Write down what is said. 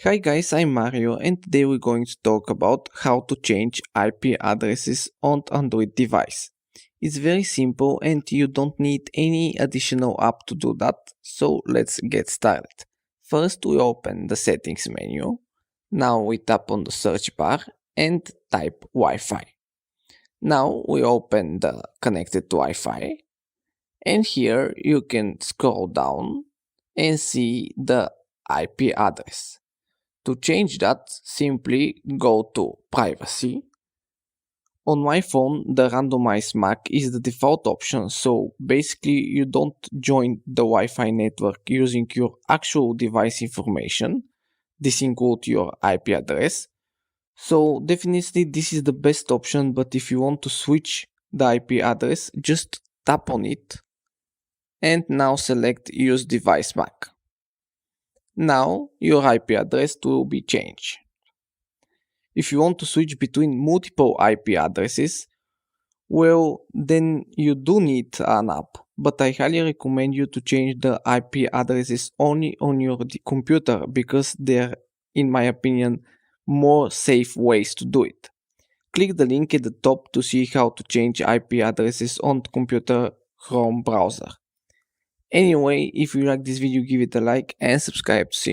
Hi guys, I'm Mario and today we're going to talk about how to change IP addresses on Android device. It's very simple and you don't need any additional app to do that, so let's get started. First we open the settings menu. Now we tap on the search bar and type Wi-Fi. Now we open the connected to Wi-Fi and here you can scroll down and see the IP address. To change that, simply go to Privacy. On my phone, the Randomize MAC is the default option, so basically you don't join the Wi-Fi network using your actual device information. This includes your IP address. So definitely this is the best option, but if you want to switch the IP address, just tap on it and now select Use Device MAC. Now your IP address will be changed. If you want to switch between multiple IP addresses, well, then you do need an app, but I highly recommend you to change the IP addresses only on your computer because they're, in my opinion, more safe ways to do it. Click the link at the top to see how to change IP addresses on the computer Chrome browser. Anyway, if you like this video, give it a like and subscribe to see more.